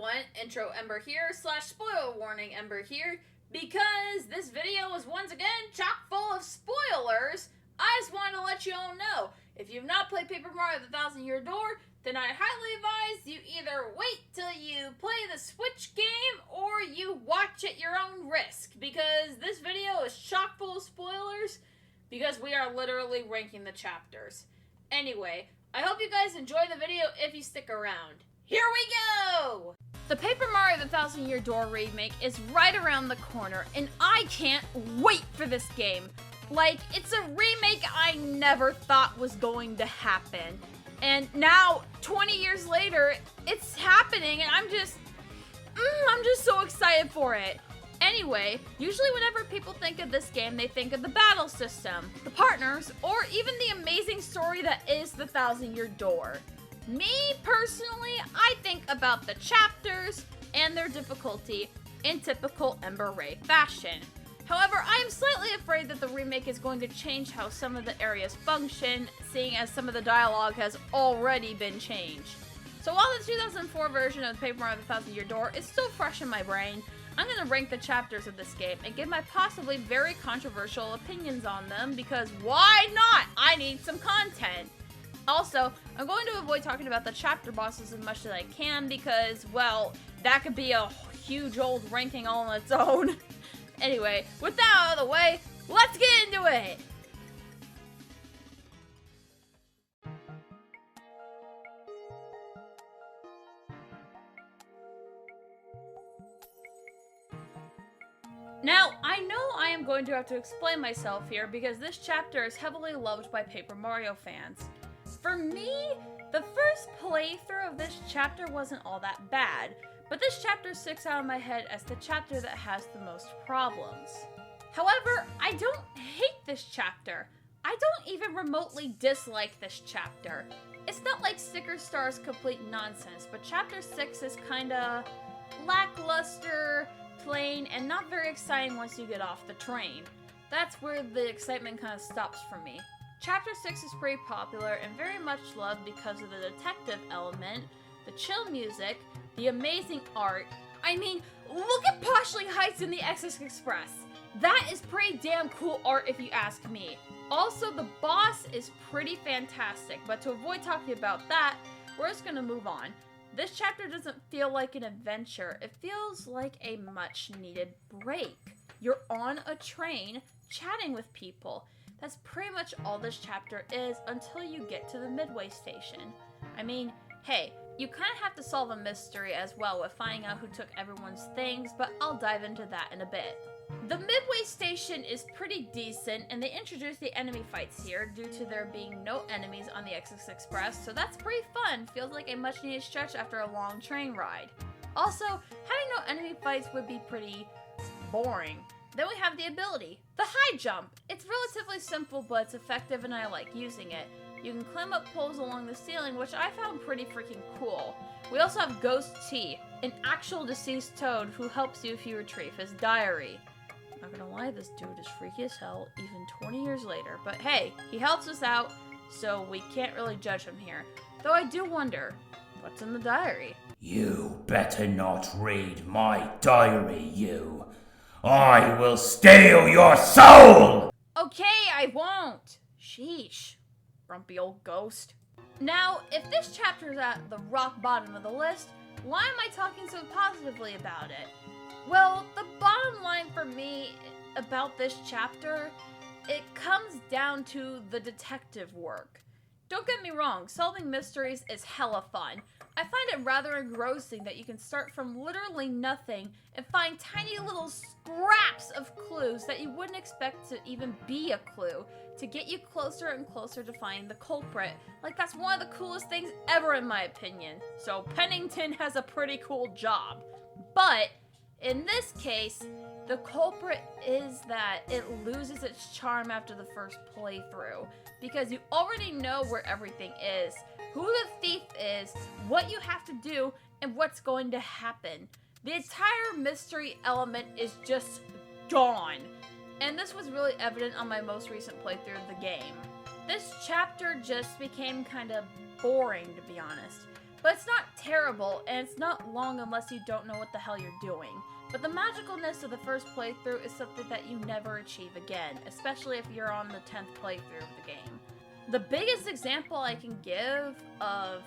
everyone, Intro Ember here, / spoiler warning Ember here, because this video is once again chock full of spoilers. I just wanted to let you all know, if you've not played Paper Mario The Thousand Year Door, then I highly advise you either wait till you play the Switch game, or you watch at your own risk, because this video is chock full of spoilers, because we are literally ranking the chapters. Anyway, I hope you guys enjoy the video if you stick around. Here we go! The Paper Mario The Thousand Year Door remake is right around the corner, and I can't wait for this game. Like, it's a remake I never thought was going to happen. And now, 20 years later, it's happening, and I'm just so excited for it. Anyway, usually whenever people think of this game, they think of the battle system, the partners, or even the amazing story that is The Thousand Year Door. Me, personally, I think about the chapters and their difficulty in typical Ember Ray fashion. However, I am slightly afraid that the remake is going to change how some of the areas function, seeing as some of the dialogue has already been changed. So while the 2004 version of Paper Mario The Thousand Year Door is still fresh in my brain, I'm going to rank the chapters of this game and give my possibly very controversial opinions on them, because why not? I need some content. Also, I'm going to avoid talking about the chapter bosses as much as I can because, well, that could be a huge old ranking all on its own. Anyway, with that out of the way, let's get into it! Now, I know I am going to have to explain myself here because this chapter is heavily loved by Paper Mario fans. For me, the first playthrough of this chapter wasn't all that bad, but this chapter sticks out in my head as the chapter that has the most problems. However, I don't hate this chapter. I don't even remotely dislike this chapter. It's not like Sticker Star's complete nonsense, but chapter 6 is kinda lackluster, plain, and not very exciting once you get off the train. That's where the excitement kind of stops for me. Chapter 6 is pretty popular and very much loved because of the detective element, the chill music, the amazing art. I mean, look at Poshley Heights in the XX Express. That is pretty damn cool art if you ask me. Also, the boss is pretty fantastic, but to avoid talking about that, we're just gonna move on. This chapter doesn't feel like an adventure, it feels like a much needed break. You're on a train, chatting with people. That's pretty much all this chapter is until you get to the midway station. I mean, hey, you kind of have to solve a mystery as well with finding out who took everyone's things, but I'll dive into that in a bit. The midway station is pretty decent, and they introduce the enemy fights here due to there being no enemies on the XX Express, so that's pretty fun. Feels like a much needed stretch after a long train ride. Also, having no enemy fights would be pretty boring. Then we have the ability, the high jump. It's relatively simple, but it's effective and I like using it. You can climb up poles along the ceiling, which I found pretty freaking cool. We also have Ghost T, an actual deceased toad who helps you if you retrieve his diary. Not gonna lie, this dude is freaky as hell, even 20 years later. But hey, he helps us out, so we can't really judge him here. Though I do wonder, what's in the diary? You better not read my diary, you. I will steal your soul! Okay, I won't. Sheesh. Grumpy old ghost. Now, if this chapter is at the rock bottom of the list, why am I talking so positively about it? Well, the bottom line for me about this chapter, it comes down to the detective work. Don't get me wrong, solving mysteries is hella fun. I find it rather engrossing that you can start from literally nothing and find tiny little scraps of clues that you wouldn't expect to even be a clue to get you closer and closer to finding the culprit. Like, that's one of the coolest things ever in my opinion. So Pennington has a pretty cool job. But in this case, the culprit is that it loses its charm after the first playthrough, because you already know where everything is, who the thief is, what you have to do, and what's going to happen. The entire mystery element is just gone, and this was really evident on my most recent playthrough of the game. This chapter just became kind of boring, to be honest. But it's not terrible, and it's not long unless you don't know what the hell you're doing. But the magicalness of the first playthrough is something that you never achieve again, especially if you're on the 10th playthrough of the game. The biggest example I can give of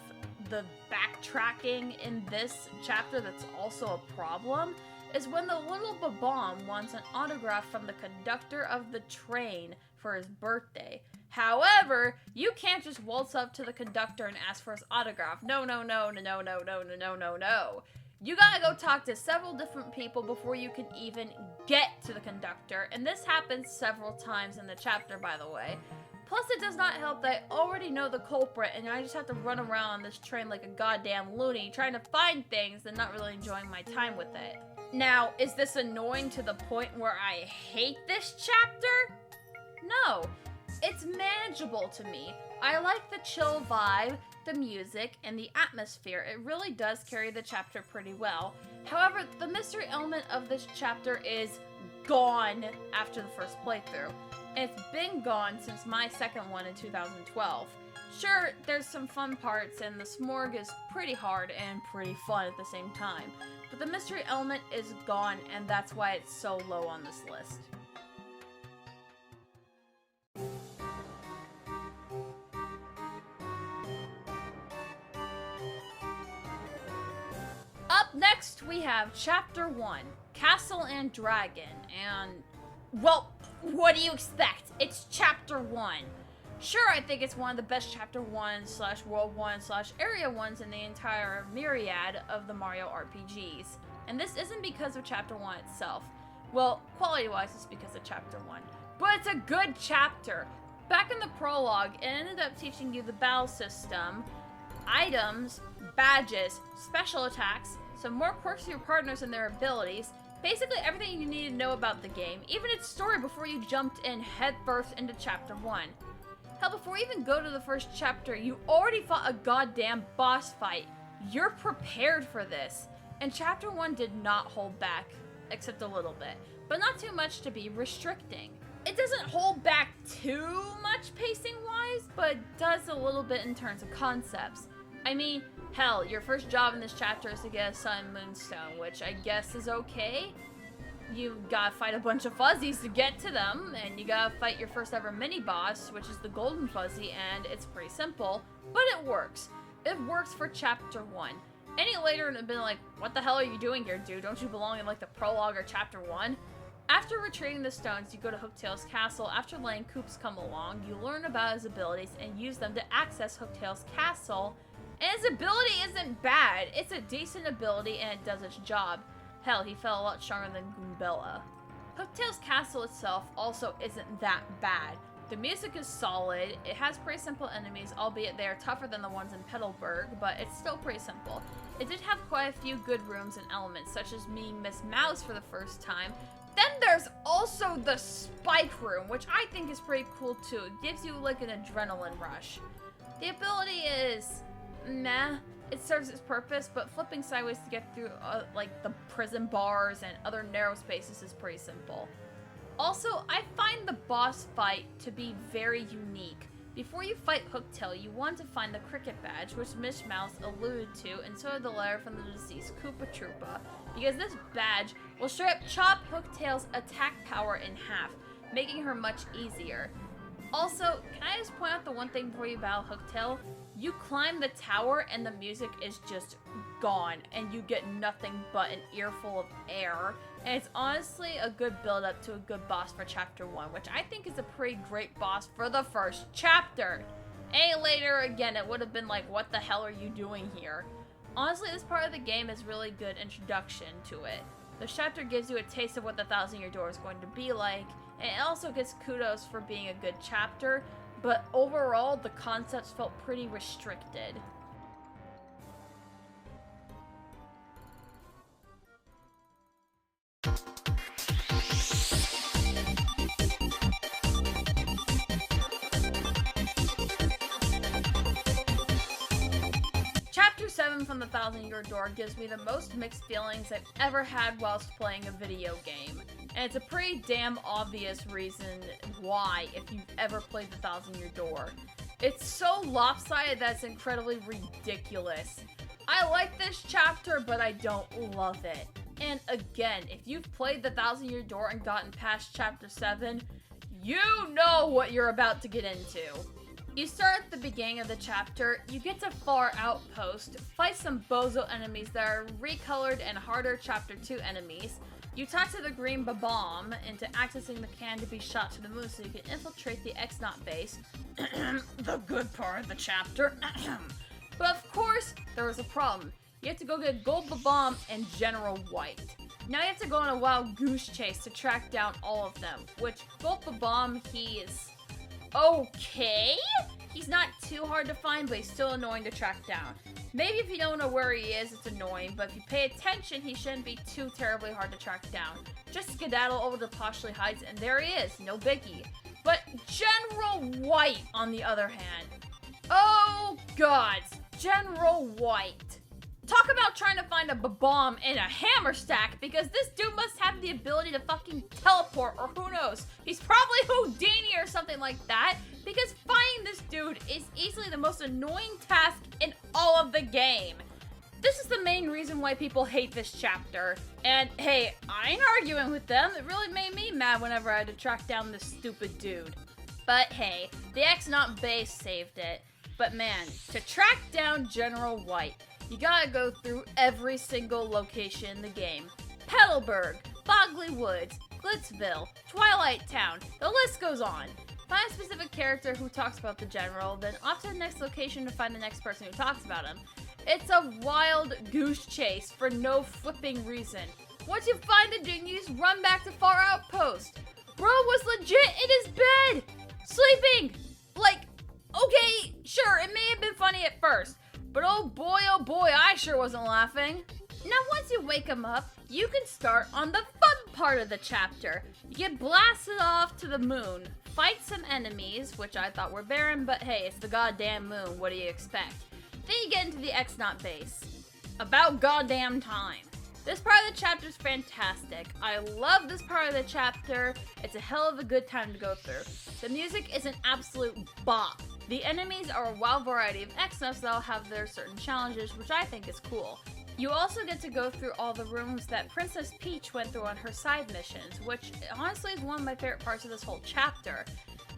the backtracking in this chapter that's also a problem is when the little Babam wants an autograph from the conductor of the train for his birthday. However, you can't just waltz up to the conductor and ask for his autograph. No. You gotta go talk to several different people before you can even get to the conductor, and this happens several times in the chapter, by the way. Plus, it does not help that I already know the culprit, and I just have to run around on this train like a goddamn loony, trying to find things and not really enjoying my time with it. Now, is this annoying to the point where I hate this chapter? No. It's manageable to me. I like the chill vibe, the music, and the atmosphere. It really does carry the chapter pretty well. However, the mystery element of this chapter is gone after the first playthrough. And it's been gone since my second one in 2012. Sure, there's some fun parts, and the smorg is pretty hard and pretty fun at the same time. But the mystery element is gone, and that's why it's so low on this list. Up next, we have Chapter 1, Castle and Dragon, and, well, what do you expect? It's Chapter 1. Sure, I think it's one of the best Chapter 1/World 1/Area 1s in the entire myriad of the Mario RPGs. And this isn't because of Chapter 1 itself. Well, quality-wise, it's because of Chapter 1. But it's a good chapter. Back in the prologue, it ended up teaching you the battle system, items, badges, special attacks, some more quirks to your partners and their abilities, basically everything you need to know about the game, even its story before you jumped in headfirst into Chapter 1. Hell, before you even go to the first chapter, you already fought a goddamn boss fight. You're prepared for this. And Chapter 1 did not hold back, except a little bit, but not too much to be restricting. It doesn't hold back too much pacing-wise, but does a little bit in terms of concepts. I mean, hell, your first job in this chapter is to get a Sun and Moonstone, which I guess is okay. You gotta fight a bunch of fuzzies to get to them, and you gotta fight your first ever mini-boss, which is the Golden Fuzzy, and it's pretty simple, but it works. It works for Chapter 1. Any later, it would have been like, what the hell are you doing here, dude? Don't you belong in, like, the prologue or Chapter 1? After retrieving the stones, you go to Hooktail's castle. After letting Koops come along, you learn about his abilities and use them to access Hooktail's castle. And his ability isn't bad. It's a decent ability and it does its job. Hell, he felt a lot stronger than Goombella. Hooktail's castle itself also isn't that bad. The music is solid, it has pretty simple enemies, albeit they are tougher than the ones in Petalburg, but it's still pretty simple. It did have quite a few good rooms and elements, such as meeting Miss Mouse for the first time. Then there's also the Spike Room, which I think is pretty cool too. It gives you like an adrenaline rush. The ability is meh. It serves its purpose, but flipping sideways to get through like the prison bars and other narrow spaces is pretty simple. Also, I find the boss fight to be very unique. Before you fight Hooktail, you want to find the cricket badge, which Miss Mouse alluded to, and so did the letter from the deceased Koopa Troopa, because this badge will straight up chop Hooktail's attack power in half, making her much easier. Also, can I just point out the one thing before you battle Hooktail? You climb the tower and the music is just gone, and you get nothing but an earful of air. And it's honestly a good build-up to a good boss for Chapter 1, which I think is a pretty great boss for the first chapter. And later, again, it would have been like, what the hell are you doing here? Honestly, this part of the game is really good introduction to it. The chapter gives you a taste of what the 1,000-Year Door is going to be like, and it also gets kudos for being a good chapter, but overall, the concepts felt pretty restricted. Chapter 7 from the 1,000-Year Door gives me the most mixed feelings I've ever had whilst playing a video game. And it's a pretty damn obvious reason why if you've ever played the 1,000-Year Door. It's so lopsided that it's incredibly ridiculous. I like this chapter, but I don't love it. And again, if you've played the Thousand Year Door and gotten past chapter 7, you know what you're about to get into. You start at the beginning of the chapter, you get to Far Outpost, fight some bozo enemies that are recolored and harder chapter 2 enemies. You talk to the green bomb into accessing the can to be shot to the moon so you can infiltrate the X-Naught base. The good part of the chapter. But of course, there was a problem. You have to go get Gold Bomb and General White. Now you have to go on a wild goose chase to track down all of them, which Gold Bomb, he's okay. He's not too hard to find, but he's still annoying to track down. Maybe if you don't know where he is, it's annoying, but if you pay attention, he shouldn't be too terribly hard to track down. Just skedaddle over to Poshley Heights, and there he is, no biggie. But General White, on the other hand, oh gods, General White. Talk about trying to find a bomb in a hammer stack, because this dude must have the ability to fucking teleport, or who knows. He's probably Houdini or something like that, because finding this dude is easily the most annoying task in all of the game. This is the main reason why people hate this chapter. And hey, I ain't arguing with them. It really made me mad whenever I had to track down this stupid dude. But hey, the X-Naught base saved it. But man, to track down General White, you gotta go through every single location in the game. Petalburg, Bogley Woods, Glitzville, Twilight Town, the list goes on. Find a specific character who talks about the general, then off to the next location to find the next person who talks about him. It's a wild goose chase for no flipping reason. Once you find the dude, you just run back to Far Outpost. Bro was legit in his bed, sleeping. Like, okay, sure, it may have been funny at first, but oh boy, I sure wasn't laughing. Now once you wake him up, you can start on the fun part of the chapter. You get blasted off to the moon, fight some enemies, which I thought were barren, but hey, it's the goddamn moon, what do you expect? Then you get into the X-Naught base. About goddamn time. This part of the chapter is fantastic. I love this part of the chapter. It's a hell of a good time to go through. The music is an absolute bop. The enemies are a wild variety of X-Naughts that'll have their certain challenges, which I think is cool. You also get to go through all the rooms that Princess Peach went through on her side missions, which honestly is one of my favorite parts of this whole chapter.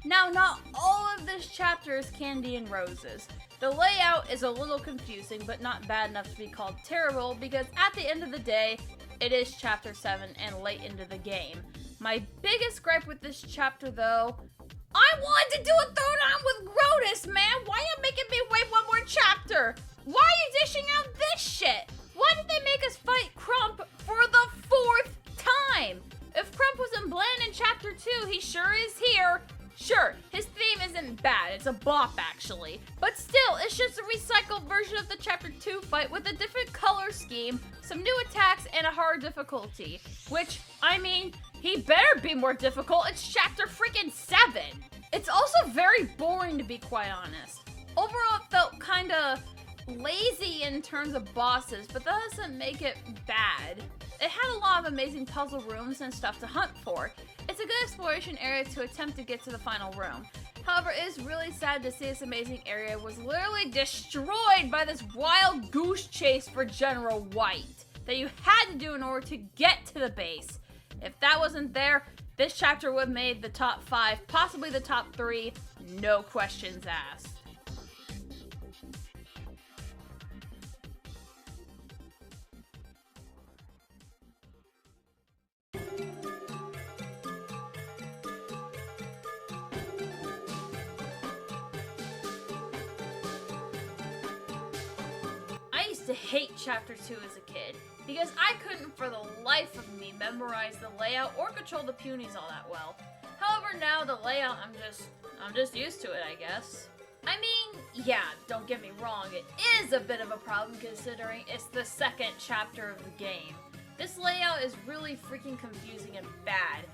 Now, not all of this chapter is candy and roses. The layout is a little confusing, but not bad enough to be called terrible, because at the end of the day, it is chapter 7 and late into the game. My biggest gripe with this chapter, though, I wanted to do a throwdown with Grotus, man! Why are you making me wait one more chapter? Why are you dishing out this shit? Why did they make us fight Crump for the 4th time? If Crump was in Bland in chapter 2, he sure is here. Sure, his theme isn't bad, it's a bop actually. But still, it's just a recycled version of the chapter 2 fight with a different color scheme, some new attacks, and a hard difficulty. Which, I mean, he better be more difficult, it's chapter freaking 7! It's also very boring to be quite honest. Overall, it felt kinda lazy in terms of bosses, but that doesn't make it bad. It had a lot of amazing puzzle rooms and stuff to hunt for. It's a good exploration area to attempt to get to the final room. However, it is really sad to see this amazing area was literally destroyed by this wild goose chase for General White that you had to do in order to get to the base. If that wasn't there, this chapter would have made the top 5, possibly the top 3, no questions asked. To hate chapter 2 as a kid because I couldn't for the life of me memorize the layout or control the punies all that well. However, now the layout I'm just used to it, I guess. I mean, yeah, don't get me wrong, it is a bit of a problem considering it's the 2nd chapter of the game. This layout is really freaking confusing and bad.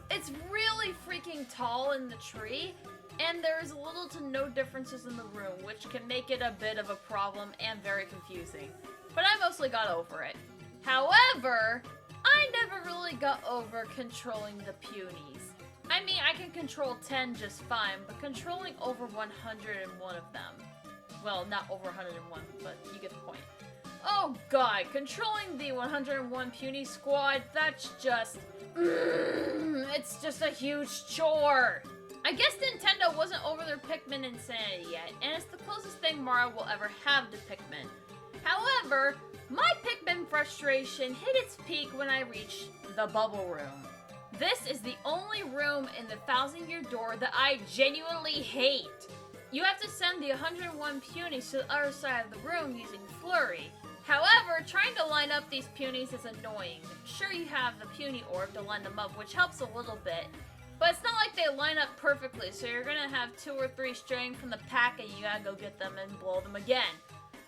It's really freaking tall in the tree, and there's little to no differences in the room, which can make it a bit of a problem and very confusing. But I mostly got over it. However, I never really got over controlling the punies. I mean, I can control 10 just fine, but controlling over 101 of them. Well, not over 101, but you get the point. Oh god, controlling the 101 puny squad, that's just... it's just a huge chore. I guess Nintendo wasn't over their Pikmin insanity yet, and it's the closest thing Mario will ever have to Pikmin. However, my Pikmin frustration hit its peak when I reached the Bubble Room. This is the only room in the Thousand Year Door that I genuinely hate. You have to send the 101 punies to the other side of the room using Flurry. However, trying to line up these punies is annoying. Sure, you have the puny orb to line them up, which helps a little bit, but it's not like they line up perfectly, so you're gonna have 2 or 3 straying from the pack and you gotta go get them and blow them again.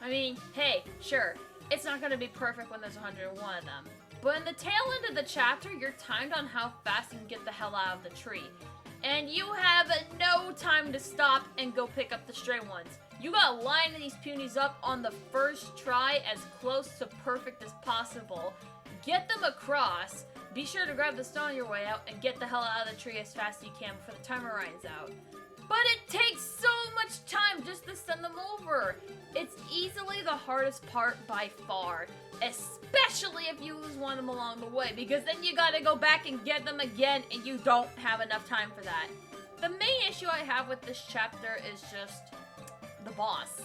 I mean, hey, sure, it's not gonna be perfect when there's 101 of them. But in the tail end of the chapter, you're timed on how fast you can get the hell out of the tree. And you have no time to stop and go pick up the stray ones. You gotta line these punies up on the first try as close to perfect as possible. Get them across. Be sure to grab the stone on your way out and get the hell out of the tree as fast as you can before the timer runs out. But it takes so much time just to send them over. It's easily the hardest part by far, especially if you lose one of them along the way, because then you gotta go back and get them again and you don't have enough time for that. The main issue I have with this chapter is just the boss.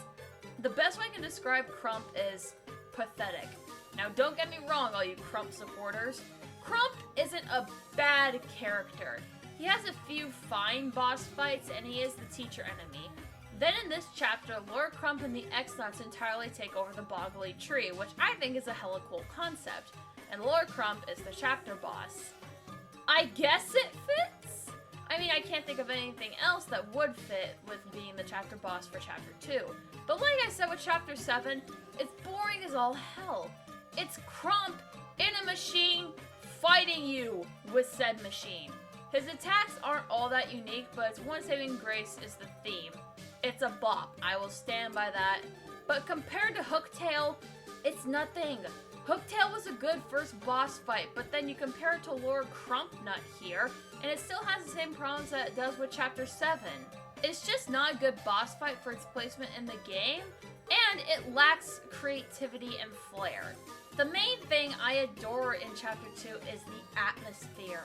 The best way I can describe Crump is pathetic. Now don't get me wrong, all you Crump supporters. Crump isn't a bad character. He has a few fine boss fights, and he is the teacher enemy. Then in this chapter, Lord Crump and the X-Nuts entirely take over the Boggly Tree, which I think is a hella cool concept, and Lord Crump is the chapter boss. I guess it fits? I mean, I can't think of anything else that would fit with being the chapter boss for chapter 2. But like I said with chapter 7, it's boring as all hell. It's Crump in a machine fighting you with said machine. His attacks aren't all that unique, but its one saving grace is the theme. It's a bop, I will stand by that. But compared to Hooktail, it's nothing. Hooktail was a good first boss fight, but then you compare it to Lord Crumpnut here, and it still has the same problems that it does with Chapter 7. It's just not a good boss fight for its placement in the game, and it lacks creativity and flair. The main thing I adore in Chapter 2 is the atmosphere.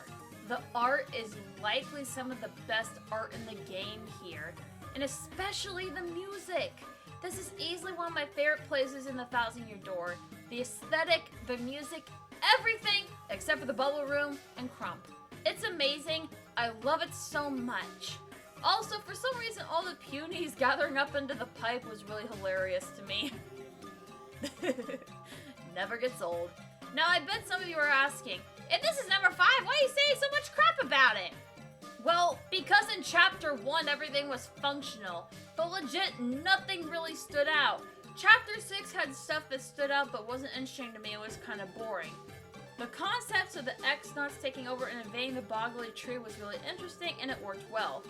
The art is likely some of the best art in the game here, and especially the music. This is easily one of my favorite places in the Thousand Year Door. The aesthetic, the music, everything except for the Bubble Room and Crump. It's amazing. I love it so much. Also, for some reason, all the punies gathering up into the pipe was really hilarious to me. Never gets old. Now, I bet some of you are asking, if this is number 5, why are you saying so much crap about it? Well, because in Chapter 1 everything was functional, but legit nothing really stood out. Chapter 6 had stuff that stood out but wasn't interesting to me, it was kind of boring. The concepts of the X-Nuts taking over and invading the Boggly Tree was really interesting and it worked well.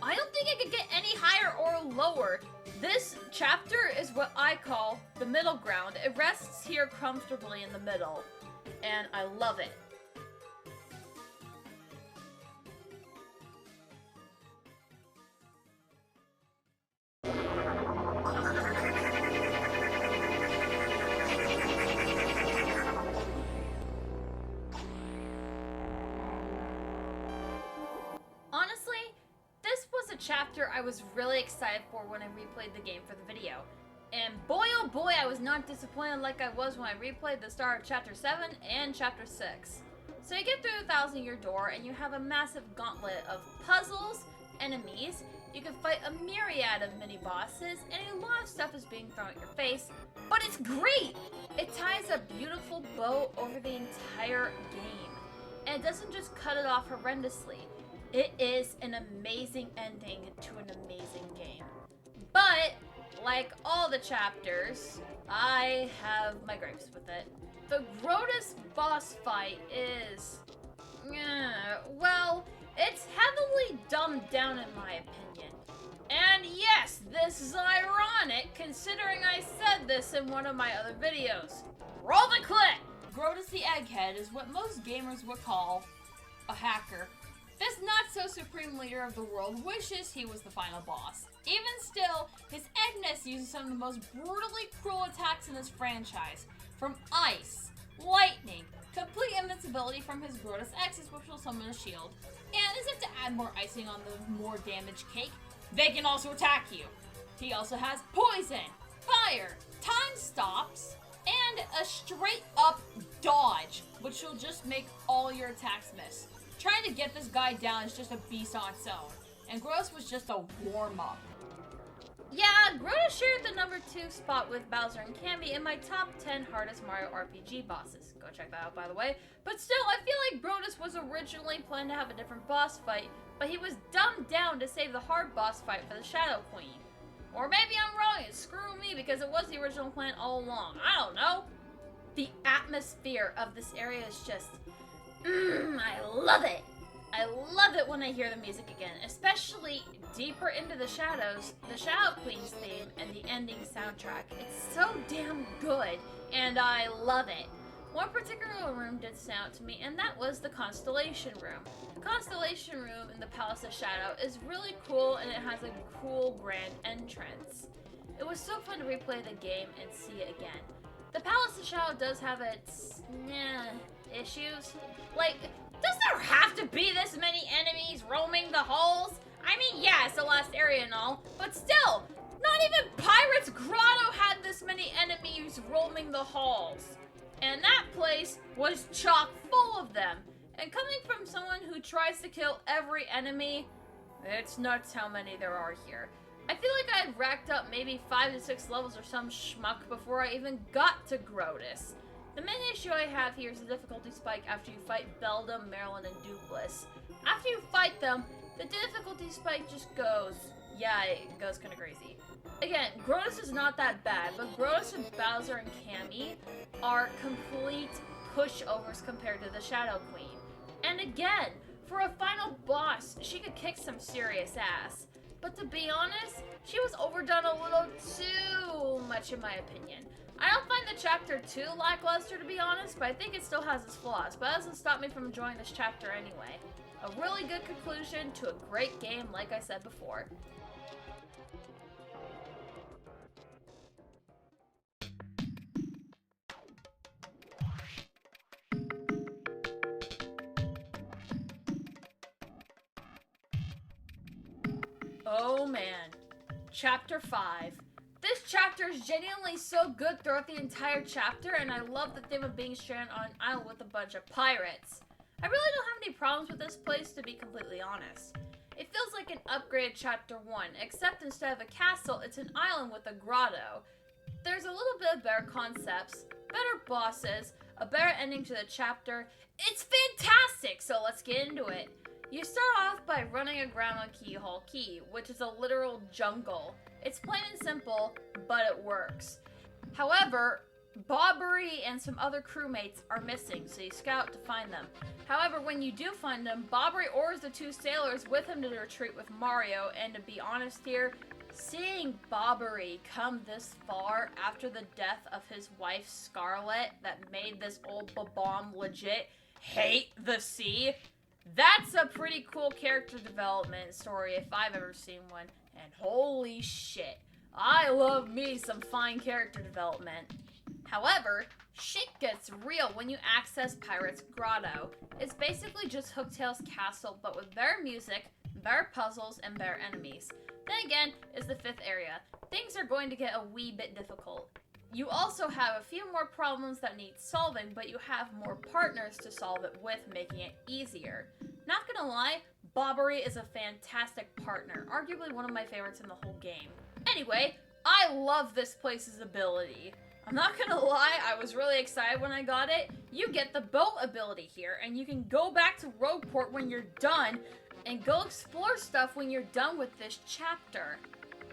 I don't think it could get any higher or lower. This chapter is what I call the middle ground. It rests here comfortably in the middle, and I love it. Honestly, this was a chapter I was really excited for when I replayed the game for the video. And boy oh boy, I was not disappointed like I was when I replayed the start of Chapter 7 and Chapter 6. So you get through the Thousand Year Door and you have a massive gauntlet of puzzles, enemies, you can fight a myriad of mini-bosses, and a lot of stuff is being thrown at your face, but it's great! It ties a beautiful bow over the entire game, and it doesn't just cut it off horrendously. It is an amazing ending to an amazing game. But, like all the chapters, I have my gripes with it. The Grotus boss fight is... well, it's heavily dumbed down in my opinion. And yes, this is ironic considering I said this in one of my other videos. Roll the clip! Grotus the Egghead is what most gamers would call a hacker. This not-so-supreme leader of the world wishes he was the final boss. Even still, his Agnes uses some of the most brutally cruel attacks in this franchise. From ice, lightning, complete invincibility from his Grotus X's, which will summon a shield. And as if to add more icing on the more damage cake, they can also attack you. He also has poison, fire, time stops, and a straight-up dodge, which will just make all your attacks miss. Trying to get this guy down is just a beast on its own, and Gross was just a warm-up. Yeah, Grotus shared the number 2 spot with Bowser and Cammy in my top 10 hardest Mario RPG bosses. Go check that out, by the way. But still, I feel like Grotus was originally planned to have a different boss fight, but he was dumbed down to save the hard boss fight for the Shadow Queen. Or maybe I'm wrong and screw me because it was the original plan all along. I don't know. The atmosphere of this area is just... I love it. I love it when I hear the music again, especially deeper into the shadows, the Shadow Queen's theme, and the ending soundtrack. It's so damn good, and I love it. One particular room did stand out to me, and that was the Constellation Room. The Constellation Room in the Palace of Shadow is really cool, and it has a cool grand entrance. It was so fun to replay the game and see it again. The Palace of Shadow does have its issues. Like, does there have to be this many enemies roaming the halls? I mean, yeah, it's the last area and all, but still, not even Pirate's Grotto had this many enemies roaming the halls. And that place was chock full of them. And coming from someone who tries to kill every enemy, it's nuts how many there are here. I feel like I had racked up maybe 5 to 6 levels or some schmuck before I even got to Grotus. The main issue I have here is the difficulty spike after you fight Beldam, Marilyn, and Dupless. After you fight them, the difficulty spike just goes, yeah, it goes kind of crazy. Again, Grotus is not that bad, but Grotus and Bowser and Cammy are complete pushovers compared to the Shadow Queen. And again, for a final boss, she could kick some serious ass. But to be honest, she was overdone a little too much in my opinion. I don't find the chapter too lackluster to be honest, but I think it still has its flaws, but that doesn't stop me from enjoying this chapter anyway. A really good conclusion to a great game, like I said before. Oh man, Chapter 5. This chapter is genuinely so good throughout the entire chapter, and I love the theme of being stranded on an island with a bunch of pirates. I really don't have any problems with this place, to be completely honest. It feels like an upgraded Chapter 1, except instead of a castle, it's an island with a grotto. There's a little bit of better concepts, better bosses, a better ending to the chapter. It's fantastic, so let's get into it. You start off by running aground on Keyhole Key, which is a literal jungle. It's plain and simple, but it works. However, Bobbery and some other crewmates are missing, so you scout to find them. However, when you do find them, Bobbery orders the 2 sailors with him to retreat with Mario, and to be honest here, seeing Bobbery come this far after the death of his wife Scarlet that made this old bomb legit hate the sea, that's a pretty cool character development story if I've ever seen one. And holy shit, I love me some fine character development. However, shit gets real when you access Pirate's Grotto. It's basically just Hooktail's castle, but with better music, better puzzles, and better enemies. Then again, is the 5th area. Things are going to get a wee bit difficult. You also have a few more problems that need solving, but you have more partners to solve it with, making it easier. Not gonna lie, Bobbery is a fantastic partner, arguably one of my favorites in the whole game. Anyway, I love this place's ability. I'm not gonna lie, I was really excited when I got it. You get the boat ability here, and you can go back to Rogueport when you're done, and go explore stuff when you're done with this chapter.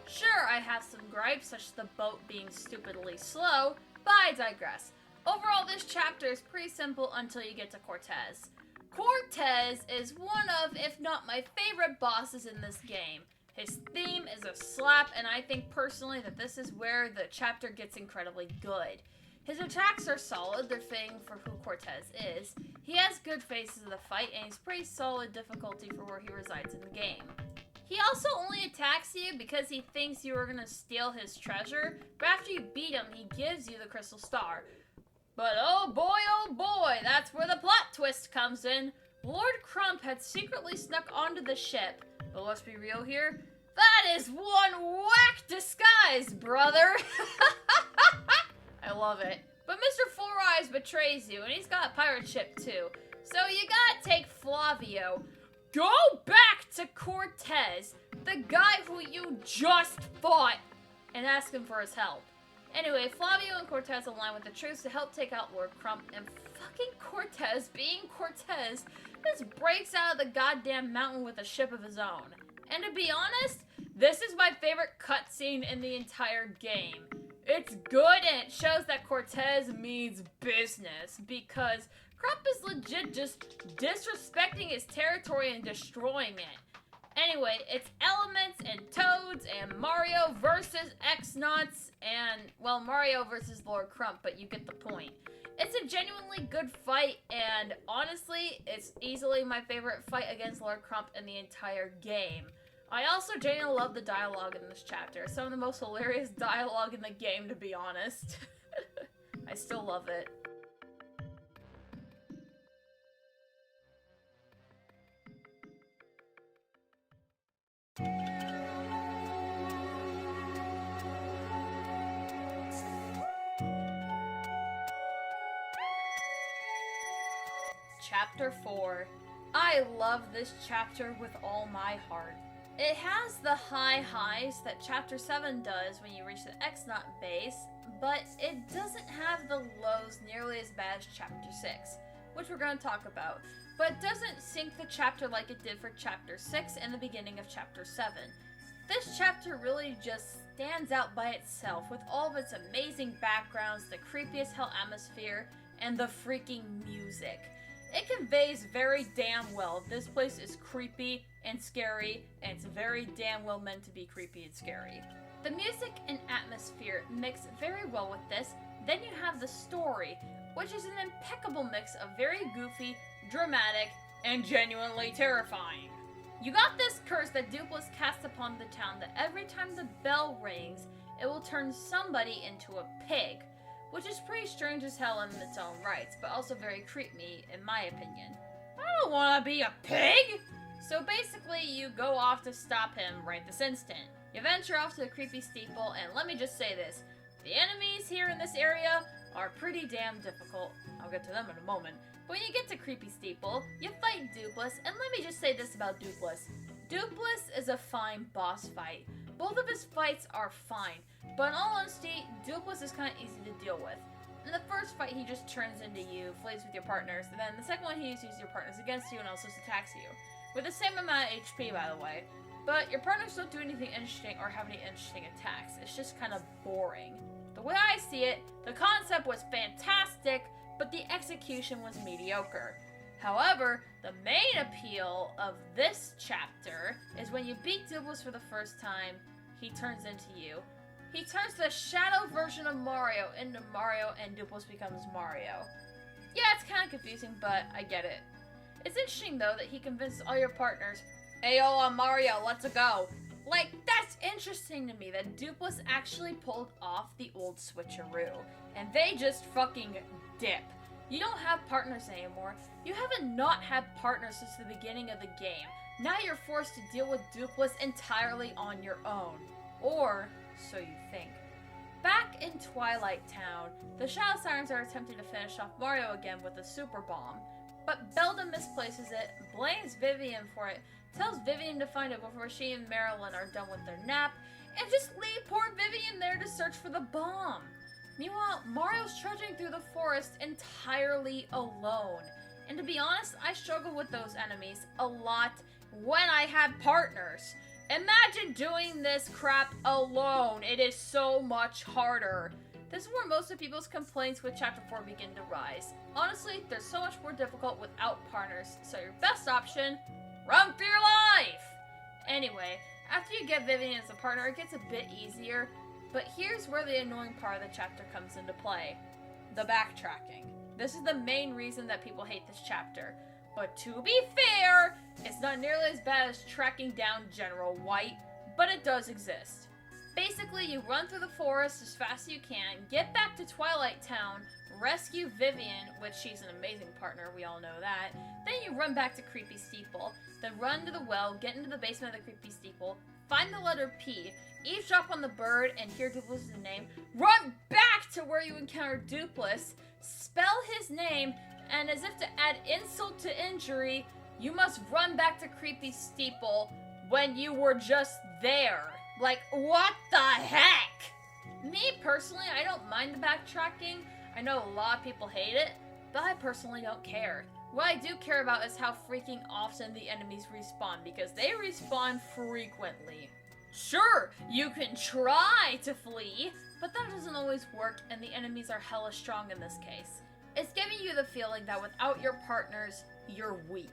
Sure, I have some gripes, such as the boat being stupidly slow, but I digress. Overall, this chapter is pretty simple until you get to Cortez. Cortez is one of, if not my favorite bosses in this game. His theme is a slap, and I think personally that this is where the chapter gets incredibly good. His attacks are solid, they're fitting for who Cortez is. He has good phases of the fight, and he's pretty solid difficulty for where he resides in the game. He also only attacks you because he thinks you are going to steal his treasure, but after you beat him, he gives you the crystal star. But oh boy, that's where the plot twist comes in. Lord Crump had secretly snuck onto the ship, but let's be real here, that is one whack disguise, brother! I love it. But Mr. Four Eyes betrays you, and he's got a pirate ship too. So you gotta take Flavio, go back to Cortez, the guy who you just fought, and ask him for his help. Anyway, Flavio and Cortez align with the troops to help take out Lord Crump, and fucking Cortez, being Cortez, just breaks out of the goddamn mountain with a ship of his own. And to be honest, this is my favorite cutscene in the entire game. It's good, and it shows that Cortez means business, because Crump is legit just disrespecting his territory and destroying it. Anyway, it's Elements and Toads and Mario versus X-Nuts and, well, Mario versus Lord Crump, but you get the point. It's a genuinely good fight, and honestly, it's easily my favorite fight against Lord Crump in the entire game. I also genuinely love the dialogue in this chapter. Some of the most hilarious dialogue in the game, to be honest. I still love it. Chapter 4. I love this chapter with all my heart. It has the high highs that Chapter 7 does when you reach the X-Nut base, but it doesn't have the lows nearly as bad as Chapter 6, which we're going to talk about, but it doesn't sink the chapter like it did for Chapter 6 and the beginning of Chapter 7. This chapter really just stands out by itself with all of its amazing backgrounds, the creepy as hell atmosphere, and the freaking music. It conveys very damn well this place is creepy and scary, and it's very damn well meant to be creepy and scary. The music and atmosphere mix very well with this. Then you have the story, which is an impeccable mix of very goofy, dramatic, and genuinely terrifying. You got this curse that Dupless casts upon the town that every time the bell rings, it will turn somebody into a pig, which is pretty strange as hell in its own rights, but also very creepy in my opinion. I don't want to be a pig! So basically, you go off to stop him right this instant. You venture off to the creepy steeple, and let me just say this. The enemies here in this area are pretty damn difficult. I'll get to them in a moment. But when you get to creepy steeple, you fight Dupless, and let me just say this about Dupless. Dupless is a fine boss fight. Both of his fights are fine, but in all honesty, Dupless is kind of easy to deal with. In the first fight, he just turns into you, flays with your partners, and then the second one, he uses your partners against you and also attacks you. With the same amount of HP, by the way. But your partners don't do anything interesting or have any interesting attacks. It's just kind of boring. The way I see it, the concept was fantastic, but the execution was mediocre. However, the main appeal of this chapter is when you beat Dupless for the first time, he turns into you. He turns the shadow version of Mario into Mario, and Dupless becomes Mario. Yeah, it's kind of confusing, but I get it. It's interesting, though, that he convinces all your partners, "Ayo, I'm Mario, let's go." Like, that's interesting to me, that Dupless actually pulled off the old switcheroo, and they just fucking dip. You don't have partners anymore. You haven't not had partners since the beginning of the game. Now you're forced to deal with Dupless entirely on your own. Or, so you think. Back in Twilight Town, the Shadow Sirens are attempting to finish off Mario again with a super bomb. But Belda misplaces it, blames Vivian for it, tells Vivian to find it before she and Marilyn are done with their nap, and just leave poor Vivian there to search for the bomb. Meanwhile, Mario's trudging through the forest entirely alone. And to be honest, I struggle with those enemies a lot when I had partners. Imagine doing this crap alone. It is so much harder. This is where most of people's complaints with Chapter 4 begin to rise. Honestly, they're so much more difficult without partners, so your best option, run for your life! Anyway, after you get Vivian as a partner, it gets a bit easier, but here's where the annoying part of the chapter comes into play. The backtracking. This is the main reason that people hate this chapter. But to be fair, it's not nearly as bad as tracking down General White, but it does exist. Basically, you run through the forest as fast as you can, get back to Twilight Town, rescue Vivian, which she's an amazing partner, we all know that. Then you run back to Creepy Steeple, then run to the well, get into the basement of the Creepy Steeple, find the letter P, eavesdrop on the bird, and hear Duplus's name, run back to where you encounter Duplus, spell his name, and as if to add insult to injury, you must run back to Creepy Steeple when you were just there. Like, what the heck? Me, personally, I don't mind the backtracking. I know a lot of people hate it, but I personally don't care. What I do care about is how freaking often the enemies respawn, because they respawn frequently. Sure, you can try to flee, but that doesn't always work, and the enemies are hella strong in this case. It's giving you the feeling that without your partners, you're weak.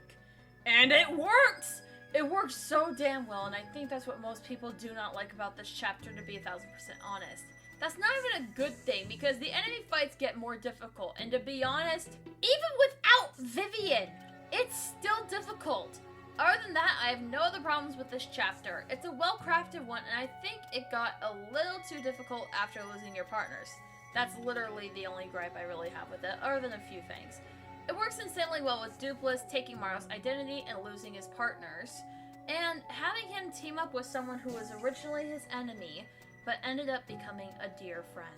And it works! It works so damn well, and I think that's what most people do not like about this chapter, to be 1000% honest. That's not even a good thing, because the enemy fights get more difficult, and to be honest, even without Vivian, it's still difficult. Other than that, I have no other problems with this chapter. It's a well-crafted one, and I think it got a little too difficult after losing your partners. That's literally the only gripe I really have with it, other than a few things. It works insanely well with Duplus taking Mario's identity and losing his partners, and having him team up with someone who was originally his enemy, but ended up becoming a dear friend.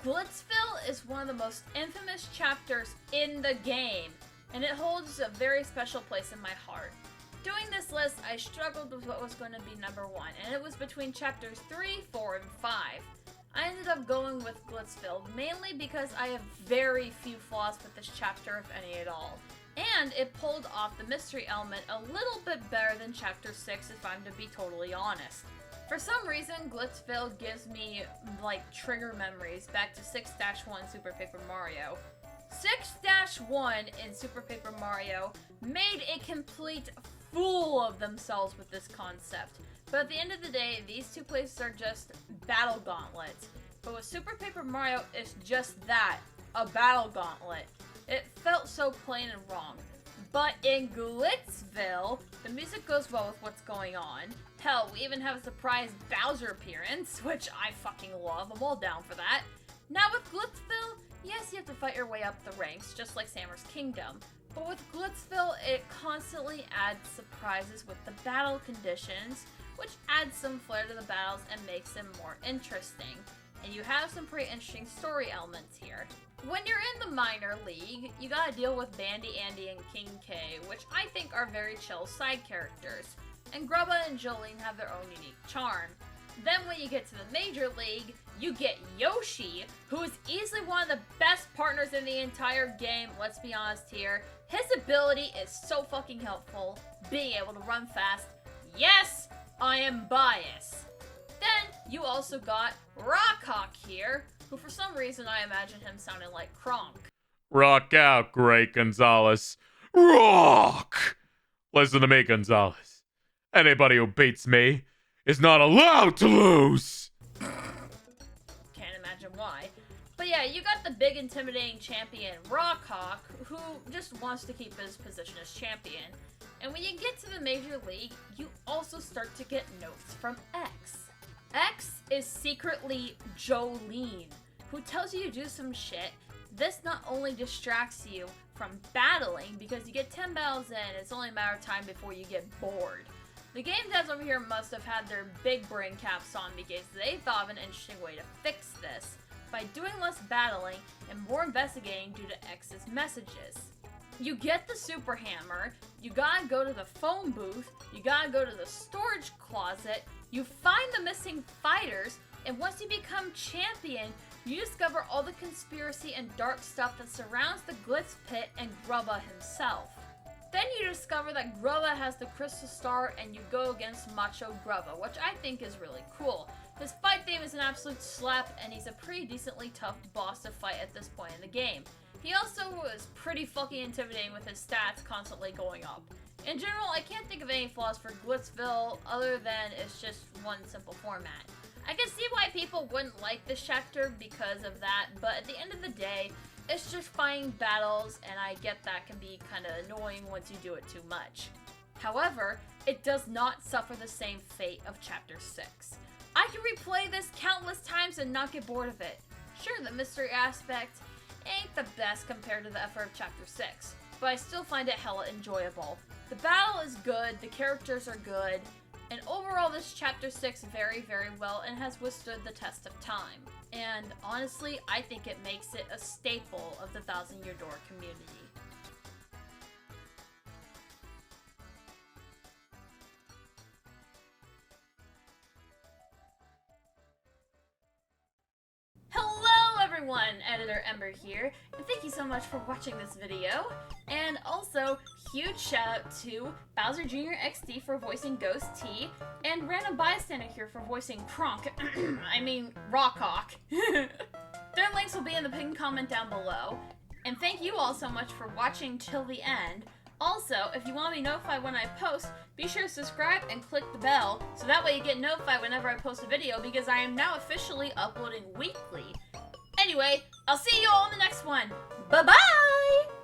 Glitzville is one of the most infamous chapters in the game, and it holds a very special place in my heart. Doing this list, I struggled with what was going to be number 1, and it was between chapters 3, 4, and 5. I ended up going with Glitzville, mainly because I have very few flaws with this chapter, if any at all. And it pulled off the mystery element a little bit better than chapter 6, if I'm to be totally honest. For some reason, Glitzville gives me, like, trigger memories back to 6-1 Super Paper Mario. 6-1 in Super Paper Mario made a complete fool of themselves with this concept. But at the end of the day, these two places are just battle gauntlets. But with Super Paper Mario, it's just that, a battle gauntlet. It felt so plain and wrong. But in Glitzville, the music goes well with what's going on. Hell, we even have a surprise Bowser appearance, which I fucking love. I'm all down for that. Now with Glitzville, yes, you have to fight your way up the ranks, just like Sammer's Kingdom. But with Glitzville, it constantly adds surprises with the battle conditions, which adds some flair to the battles and makes them more interesting. And you have some pretty interesting story elements here. When you're in the minor league, you gotta deal with Bandy Andy and King K, which I think are very chill side characters. And Grubba and Jolene have their own unique charm. Then when you get to the major league, you get Yoshi, who is easily one of the best partners in the entire game, let's be honest here. His ability is so fucking helpful, being able to run fast. Yes, I am biased. Then you also got Rockhawk here, who for some reason I imagine him sounding like Kronk. Rock out, Great Gonzalez. Rock! Listen to me, Gonzalez. Anybody who beats me is not allowed to lose! Can't imagine why. But yeah, you got the big intimidating champion, Rockhawk, who just wants to keep his position as champion. And when you get to the major league, you also start to get notes from X. X is secretly Jolene, who tells you to do some shit. This not only distracts you from battling, because you get 10 battles in, it's only a matter of time before you get bored. The game devs over here must have had their big brain caps on because they thought of an interesting way to fix this, by doing less battling and more investigating due to X's messages. You get the Super Hammer, you gotta go to the phone booth, you gotta go to the storage closet, you find the missing fighters, and once you become champion, you discover all the conspiracy and dark stuff that surrounds the Glitz Pit and Grubba himself. Then you discover that Grubba has the Crystal Star and you go against Macho Grubba, which I think is really cool. His fight theme is an absolute slap and he's a pretty decently tough boss to fight at this point in the game. He also was pretty fucking intimidating with his stats constantly going up. In general, I can't think of any flaws for Glitzville other than it's just one simple format. I can see why people wouldn't like this chapter because of that, but at the end of the day, it's just fighting battles, and I get that can be kind of annoying once you do it too much. However, it does not suffer the same fate of Chapter 6. I can replay this countless times and not get bored of it. Sure, the mystery aspect ain't the best compared to the effort of Chapter 6, but I still find it hella enjoyable. The battle is good, the characters are good, and overall this Chapter 6 very, very well and has withstood the test of time. And honestly, I think it makes it a staple of the Thousand Year Door community. Hello everyone, Editor Ember here, and thank you so much for watching this video. And also, huge shout out to Bowser Jr. XD for voicing Ghost T, and Random Bystander here for voicing Kronk, I mean Rockhawk. Their links will be in the pinned comment down below. And thank you all so much for watching till the end. Also, if you want to be notified when I post, be sure to subscribe and click the bell, so that way you get notified whenever I post a video, because I am now officially uploading weekly. Anyway, I'll see you all in the next one. Bye-bye!